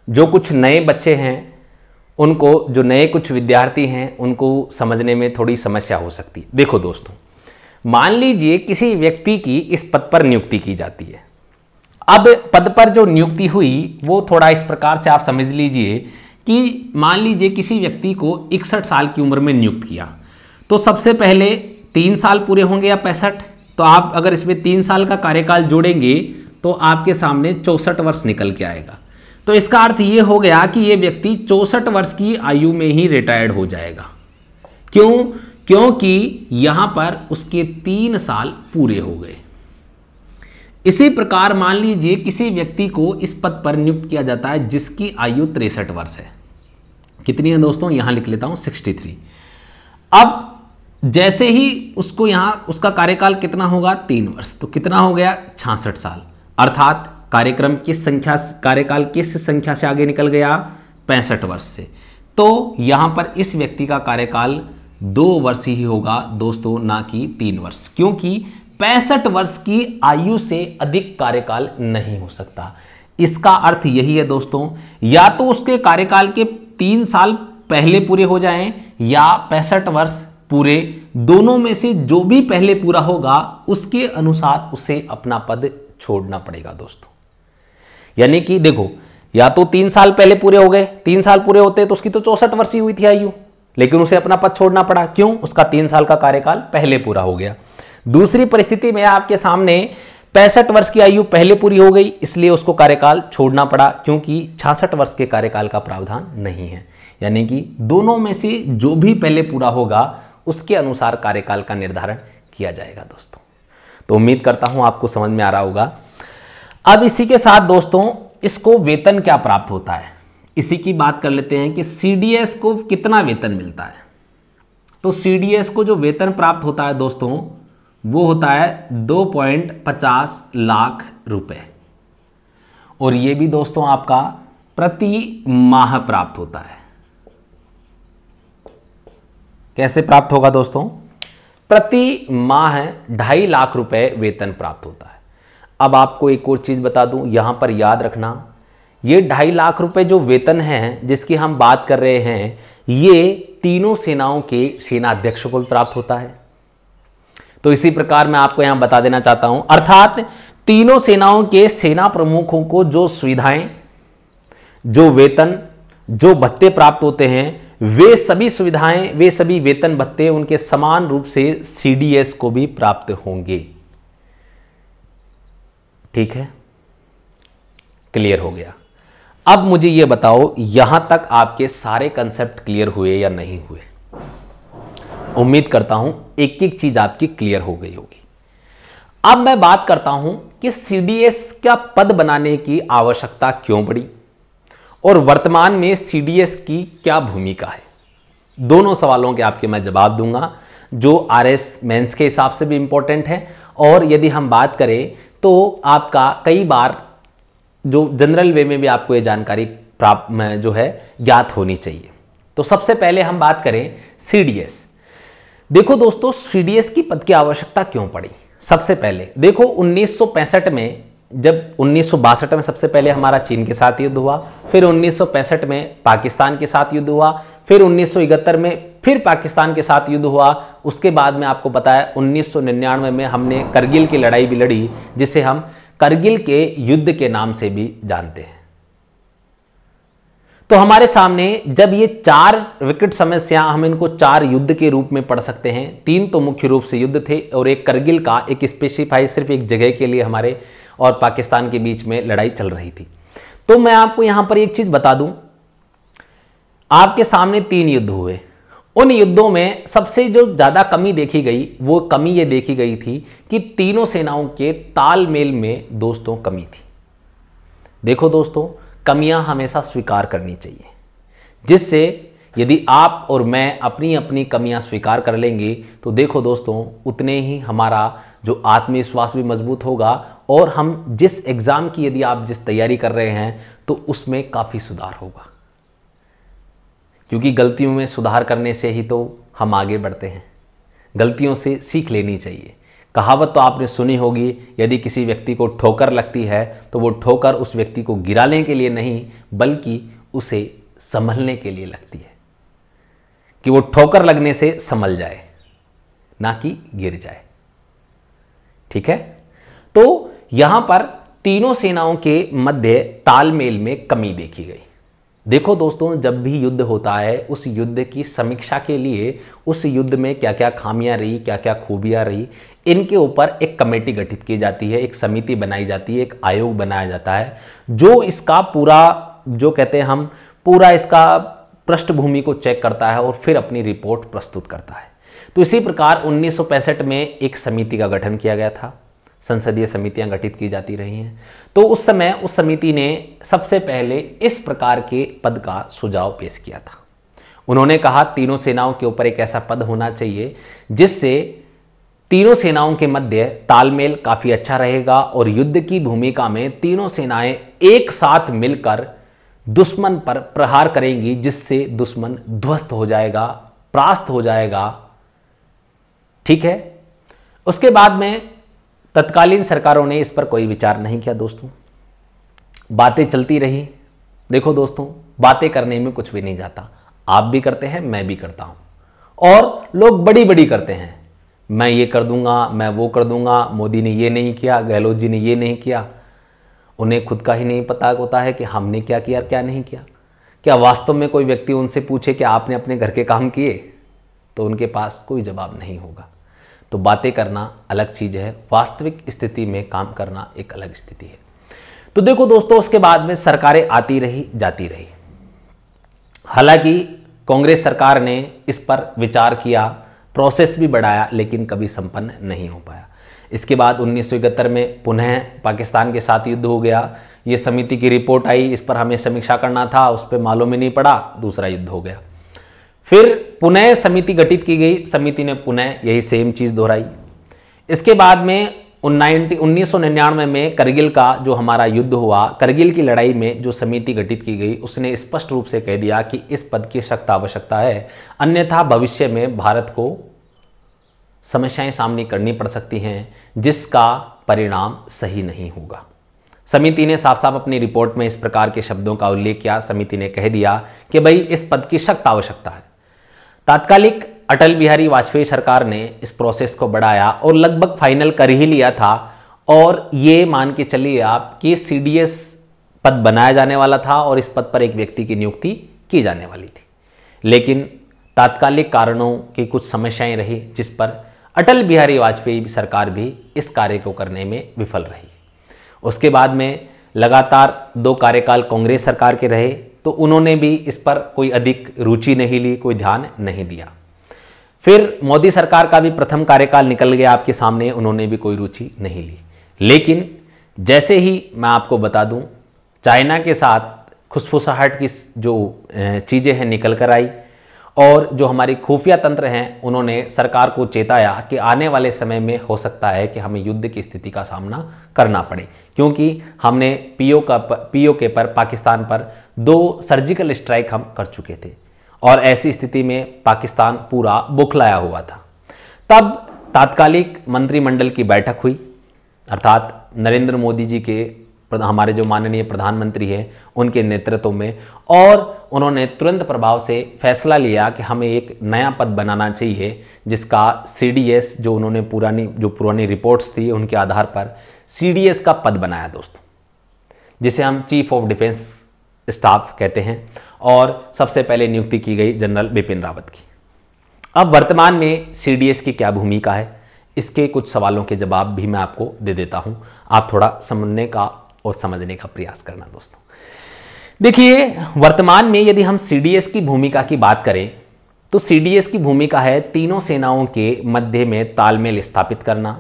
जो कुछ नए बच्चे हैं उनको, जो नए कुछ विद्यार्थी हैं उनको समझने में थोड़ी समस्या हो सकती है। देखो दोस्तों, मान लीजिए किसी व्यक्ति की इस पद पर नियुक्ति की जाती है। अब पद पर जो नियुक्ति हुई वो थोड़ा इस प्रकार से आप समझ लीजिए कि मान लीजिए किसी व्यक्ति को 61 साल की उम्र में नियुक्त किया, तो सबसे पहले 3 साल पूरे होंगे या 65। तो आप अगर इसमें 3 साल का कार्यकाल जोड़ेंगे तो आपके सामने 64 वर्ष निकल के आएगा। तो इसका अर्थ ये हो गया कि ये व्यक्ति 64 वर्ष की आयु में ही रिटायर्ड हो जाएगा। क्यों? क्योंकि यहां पर उसके 3 साल पूरे हो गए। इसी प्रकार मान लीजिए किसी व्यक्ति को इस पद पर नियुक्त किया जाता है जिसकी आयु 63 वर्ष है। कितनी है दोस्तों? यहां लिख लेता हूं 63। अब जैसे ही उसको यहां उसका कार्यकाल कितना होगा? 3 वर्ष। तो कितना हो गया? 66 साल। अर्थात कार्यकाल किस संख्या से आगे निकल गया? 65 वर्ष से। तो यहां पर इस व्यक्ति का कार्यकाल 2 वर्ष ही होगा दोस्तों, ना कि 3 वर्ष, क्योंकि 65 वर्ष की आयु से अधिक कार्यकाल नहीं हो सकता। इसका अर्थ यही है दोस्तों, या तो उसके कार्यकाल के 3 साल पहले पूरे हो जाएं या 65 वर्ष पूरे, दोनों में से जो भी पहले पूरा होगा उसके अनुसार उसे अपना पद छोड़ना पड़ेगा दोस्तों। यानी कि देखो, या तो 3 साल पहले पूरे हो गए, 3 साल पूरे होते तो उसकी तो 64 वर्ष ही हुई थी आयु, लेकिन उसे अपना पद छोड़ना पड़ा। क्यों? उसका 3 साल का कार्यकाल पहले पूरा हो गया। दूसरी परिस्थिति में आपके सामने 65 वर्ष की आयु पहले पूरी हो गई, इसलिए उसको कार्यकाल छोड़ना पड़ा, क्योंकि 66 वर्ष के कार्यकाल का प्रावधान नहीं है। यानी कि दोनों में से जो भी पहले पूरा होगा उसके अनुसार कार्यकाल का निर्धारण किया जाएगा दोस्तों। तो उम्मीद करता हूं आपको समझ में आ रहा होगा। अब इसी के साथ दोस्तों इसको वेतन क्या प्राप्त होता है, इसी की बात कर लेते हैं कि सीडीएस को कितना वेतन मिलता है। तो सीडीएस को जो वेतन प्राप्त होता है दोस्तों वो होता है 2.50 लाख रुपए, और ये भी दोस्तों आपका प्रति माह प्राप्त होता है। कैसे प्राप्त होगा दोस्तों? प्रति माह 2.5 लाख रुपए वेतन प्राप्त होता है। अब आपको एक और चीज बता दूं, यहां पर याद रखना, ये 2.5 लाख रुपए जो वेतन है जिसकी हम बात कर रहे हैं, ये तीनों सेनाओं के सेनाध्यक्ष को भी प्राप्त होता है। तो इसी प्रकार मैं आपको यहां बता देना चाहता हूं, अर्थात तीनों सेनाओं के सेना प्रमुखों को जो सुविधाएं, जो वेतन, जो भत्ते प्राप्त होते हैं, वे सभी सुविधाएं, वे सभी वेतन भत्ते उनके समान रूप से सीडीएस को भी प्राप्त होंगे। ठीक है, क्लियर हो गया। अब मुझे यह बताओ यहां तक आपके सारे कंसेप्ट क्लियर हुए या नहीं हुए? उम्मीद करता हूं एक एक चीज आपकी क्लियर हो गई होगी। अब मैं बात करता हूं कि सीडीएस का पद बनाने की आवश्यकता क्यों पड़ी और वर्तमान में सीडीएस की क्या भूमिका है। दोनों सवालों के आपके मैं जवाब दूंगा, जो आरएस मेंस के हिसाब से भी इंपॉर्टेंट है, और यदि हम बात करें तो आपका कई बार जो जनरल वे में भी आपको ये जानकारी प्राप्त जो है ज्ञात होनी चाहिए। तो सबसे पहले हम बात करें सीडीएस। देखो दोस्तों, सीडीएस की पद की आवश्यकता क्यों पड़ी? सबसे पहले देखो 1965 में, जब 1962 में सबसे पहले हमारा चीन के साथ युद्ध हुआ, फिर 1965 में पाकिस्तान के साथ युद्ध हुआ, फिर 1971 में फिर पाकिस्तान के साथ युद्ध हुआ। उसके बाद में आपको पता है 1999 में हमने करगिल की लड़ाई भी लड़ी, जिसे हम करगिल के युद्ध के नाम से भी जानते हैं। तो हमारे सामने जब ये 4 विकट समस्या, हम इनको 4 युद्ध के रूप में पढ़ सकते हैं। 3 तो मुख्य रूप से युद्ध थे और एक करगिल का, एक स्पेसिफाई सिर्फ एक जगह के लिए हमारे और पाकिस्तान के बीच में लड़ाई चल रही थी। तो मैं आपको यहां पर एक चीज बता दूं, आपके सामने 3 युद्ध हुए। उन युद्धों में सबसे जो ज्यादा कमी देखी गई, वो कमी ये देखी गई थी कि तीनों सेनाओं के तालमेल में दोस्तों कमी थी। देखो दोस्तों, कमियां हमेशा स्वीकार करनी चाहिए, जिससे यदि आप और मैं अपनी अपनी कमियां स्वीकार कर लेंगे तो देखो दोस्तों उतने ही हमारा जो आत्मविश्वास भी मजबूत होगा, और हम जिस एग्जाम की यदि आप जिस तैयारी कर रहे हैं तो उसमें काफ़ी सुधार होगा। क्योंकि गलतियों में सुधार करने से ही तो हम आगे बढ़ते हैं। गलतियों से सीख लेनी चाहिए। कहावत तो आपने सुनी होगी, यदि किसी व्यक्ति को ठोकर लगती है तो वो ठोकर उस व्यक्ति को गिराने के लिए नहीं, बल्कि उसे संभलने के लिए लगती है, कि वो ठोकर लगने से संभल जाए, ना कि गिर जाए। ठीक है, तो यहां पर तीनों सेनाओं के मध्य तालमेल में कमी देखी गई। देखो दोस्तों, जब भी युद्ध होता है उस युद्ध की समीक्षा के लिए, उस युद्ध में क्या क्या खामियां रही, क्या क्या खूबियां रही, इनके ऊपर एक कमेटी गठित की जाती है, एक समिति बनाई जाती है, एक आयोग बनाया जाता है, जो इसका पूरा, जो कहते हैं हम, पूरा इसका पृष्ठभूमि को चेक करता है और फिर अपनी रिपोर्ट प्रस्तुत करता है। तो इसी प्रकार 1965 में एक समिति का गठन किया गया था। संसदीय समितियां गठित की जाती रही हैं। तो उस समय उस समिति ने सबसे पहले इस प्रकार के पद का सुझाव पेश किया था। उन्होंने कहा तीनों सेनाओं के ऊपर एक ऐसा पद होना चाहिए जिससे तीनों सेनाओं के मध्य तालमेल काफी अच्छा रहेगा और युद्ध की भूमिका में तीनों सेनाएं एक साथ मिलकर दुश्मन पर प्रहार करेंगी, जिससे दुश्मन ध्वस्त हो जाएगा, परास्त हो जाएगा। ठीक है, उसके बाद में तत्कालीन सरकारों ने इस पर कोई विचार नहीं किया दोस्तों, बातें चलती रही। देखो दोस्तों, बातें करने में कुछ भी नहीं जाता। आप भी करते हैं, मैं भी करता हूं, और लोग बड़ी बड़ी करते हैं, मैं ये कर दूंगा, मैं वो कर दूंगा, मोदी ने ये नहीं किया, गहलोत जी ने ये नहीं किया। उन्हें खुद का ही नहीं पता होता है कि हमने क्या किया, क्या नहीं किया। क्या वास्तव में कोई व्यक्ति उनसे पूछे कि आपने अपने घर के काम किए, तो उनके पास कोई जवाब नहीं होगा। तो बातें करना अलग चीज़ है, वास्तविक स्थिति में काम करना एक अलग स्थिति है। तो देखो दोस्तों, उसके बाद में सरकारें आती रही, जाती रही। हालांकि कांग्रेस सरकार ने इस पर विचार किया, प्रोसेस भी बढ़ाया, लेकिन कभी संपन्न नहीं हो पाया। इसके बाद 1971 में पुनः पाकिस्तान के साथ युद्ध हो गया। ये समिति की रिपोर्ट आई, इस पर हमें समीक्षा करना था, उस पर मालूम ही नहीं पड़ा, दूसरा युद्ध हो गया। फिर पुनः समिति गठित की गई, समिति ने पुनः यही सेम चीज़ दोहराई। इसके बाद में 1999 में करगिल का जो हमारा युद्ध हुआ, करगिल की लड़ाई में जो समिति गठित की गई उसने स्पष्ट रूप से कह दिया कि इस पद की सख्त आवश्यकता है, अन्यथा भविष्य में भारत को समस्याएं सामने करनी पड़ सकती हैं जिसका परिणाम सही नहीं होगा। समिति ने साफ साफ अपनी रिपोर्ट में इस प्रकार के शब्दों का उल्लेख किया। समिति ने कह दिया कि भाई इस पद की सख्त आवश्यकता है। तात्कालिक अटल बिहारी वाजपेयी सरकार ने इस प्रोसेस को बढ़ाया और लगभग फाइनल कर ही लिया था, और ये मान के चलिए आप कि CDS पद बनाया जाने वाला था और इस पद पर एक व्यक्ति की नियुक्ति की जाने वाली थी। लेकिन तात्कालिक कारणों की कुछ समस्याएं रही जिस पर अटल बिहारी वाजपेयी सरकार भी इस कार्य को करने में विफल रही। उसके बाद में लगातार 2 कार्यकाल कांग्रेस सरकार के रहे, तो उन्होंने भी इस पर कोई अधिक रुचि नहीं ली, कोई ध्यान नहीं दिया। फिर मोदी सरकार का भी प्रथम कार्यकाल निकल गया आपके सामने, उन्होंने भी कोई रुचि नहीं ली। लेकिन जैसे ही मैं आपको बता दूं, चाइना के साथ खुसफुसाहट की जो चीज़ें हैं निकल कर आई, और जो हमारी खुफिया तंत्र हैं उन्होंने सरकार को चेताया कि आने वाले समय में हो सकता है कि हमें युद्ध की स्थिति का सामना करना पड़े, क्योंकि हमने POK पर, पाकिस्तान पर 2 सर्जिकल स्ट्राइक हम कर चुके थे और ऐसी स्थिति में पाकिस्तान पूरा बौखलाया हुआ था। तब तात्कालिक मंत्रिमंडल की बैठक हुई, अर्थात नरेंद्र मोदी जी के, हमारे जो माननीय प्रधानमंत्री हैं उनके नेतृत्व में, और उन्होंने तुरंत प्रभाव से फैसला लिया कि हमें एक नया पद बनाना चाहिए जिसका CDS, जो उन्होंने पुरानी रिपोर्ट्स थी उनके आधार पर CDS का पद बनाया दोस्तों, जिसे हम चीफ ऑफ डिफेंस स्टाफ कहते हैं, और सबसे पहले नियुक्ति की गई जनरल बिपिन रावत की। अब वर्तमान में CDS की क्या भूमिका है, इसके कुछ सवालों के जवाब भी मैं आपको दे देता हूं, आप थोड़ा समझने का और समझने का प्रयास करना दोस्तों। देखिए, वर्तमान में यदि हम CDS की भूमिका की बात करें तो CDS की भूमिका है तीनों सेनाओं के मध्य में तालमेल स्थापित करना,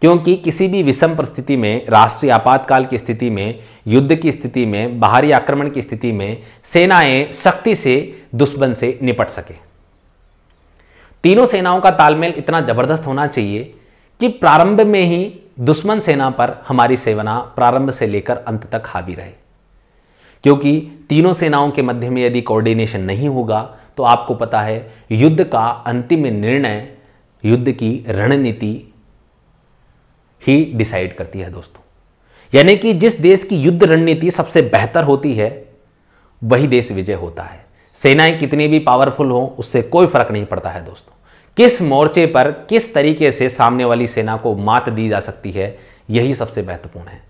क्योंकि किसी भी विषम परिस्थिति में, राष्ट्रीय आपातकाल की स्थिति में, युद्ध की स्थिति में, बाहरी आक्रमण की स्थिति में सेनाएं सख्ती से दुश्मन से निपट सके। तीनों सेनाओं का तालमेल इतना जबरदस्त होना चाहिए कि प्रारंभ में ही दुश्मन सेना पर हमारी सेना प्रारंभ से लेकर अंत तक हावी रहे, क्योंकि तीनों सेनाओं के मध्य में यदि कोऑर्डिनेशन नहीं होगा तो आपको पता है युद्ध का अंतिम निर्णय युद्ध की रणनीति ही डिसाइड करती है दोस्तों। यानी कि जिस देश की युद्ध रणनीति सबसे बेहतर होती है वही देश विजय होता है। सेनाएं कितनी भी पावरफुल हो उससे कोई फर्क नहीं पड़ता है दोस्तों, किस मोर्चे पर किस तरीके से सामने वाली सेना को मात दी जा सकती है, यही सबसे महत्वपूर्ण है।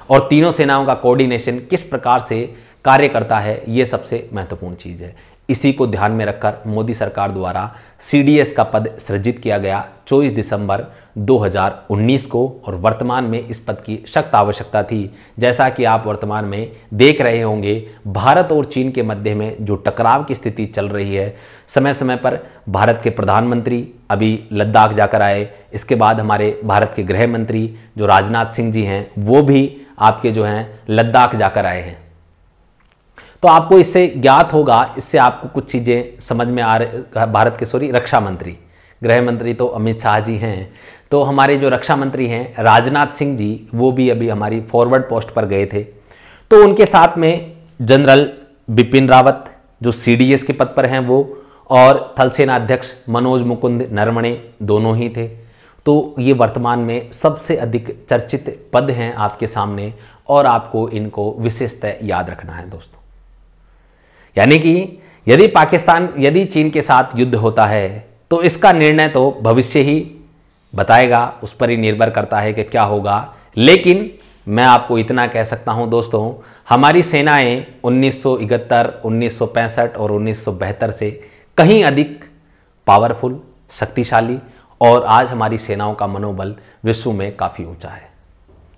और तीनों सेनाओं का कोऑर्डिनेशन किस प्रकार से कार्य करता है, यह सबसे महत्वपूर्ण चीज़ है। इसी को ध्यान में रखकर मोदी सरकार द्वारा CDS का पद सृजित किया गया 24 दिसंबर 2019 को, और वर्तमान में इस पद की सख्त आवश्यकता थी। जैसा कि आप वर्तमान में देख रहे होंगे, भारत और चीन के मध्य में जो टकराव की स्थिति चल रही है, समय समय पर भारत के प्रधानमंत्री अभी लद्दाख जाकर आए, इसके बाद हमारे भारत के गृह मंत्री जो राजनाथ सिंह जी हैं वो भी आपके जो हैं लद्दाख जाकर आए हैं। तो आपको इससे ज्ञात होगा, इससे आपको कुछ चीज़ें समझ में आ रही। भारत के रक्षा मंत्री, गृह मंत्री तो अमित शाह जी हैं, तो हमारे जो रक्षा मंत्री हैं राजनाथ सिंह जी, वो भी अभी हमारी फॉरवर्ड पोस्ट पर गए थे। तो उनके साथ में जनरल बिपिन रावत जो CDS के पद पर हैं वो, और थल सेना अध्यक्ष मनोज मुकुंद नरवणे दोनों ही थे। तो ये वर्तमान में सबसे अधिक चर्चित पद हैं आपके सामने, और आपको इनको विशेषतः याद रखना है दोस्तों। यानी कि यदि चीन के साथ युद्ध होता है तो इसका निर्णय तो भविष्य ही बताएगा, उस पर ही निर्भर करता है कि क्या होगा। लेकिन मैं आपको इतना कह सकता हूं दोस्तों, हमारी सेनाएं 1971, 1965 और 1972 से कहीं अधिक पावरफुल, शक्तिशाली, और आज हमारी सेनाओं का मनोबल विश्व में काफ़ी ऊंचा है,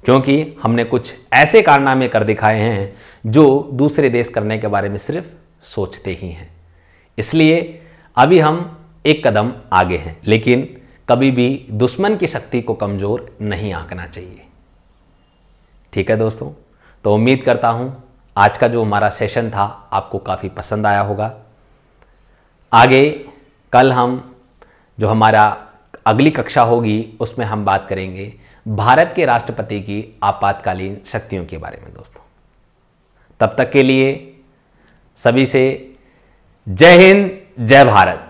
क्योंकि हमने कुछ ऐसे कारनामे कर दिखाए हैं जो दूसरे देश करने के बारे में सिर्फ सोचते ही हैं। इसलिए अभी हम एक कदम आगे हैं, लेकिन कभी भी दुश्मन की शक्ति को कमज़ोर नहीं आंकना चाहिए। ठीक है दोस्तों, तो उम्मीद करता हूं आज का जो हमारा सेशन था आपको काफ़ी पसंद आया होगा। आगे कल हम जो हमारा अगली कक्षा होगी उसमें हम बात करेंगे भारत के राष्ट्रपति की आपातकालीन शक्तियों के बारे में दोस्तों। तब तक के लिए सभी से जय हिंद, जय भारत।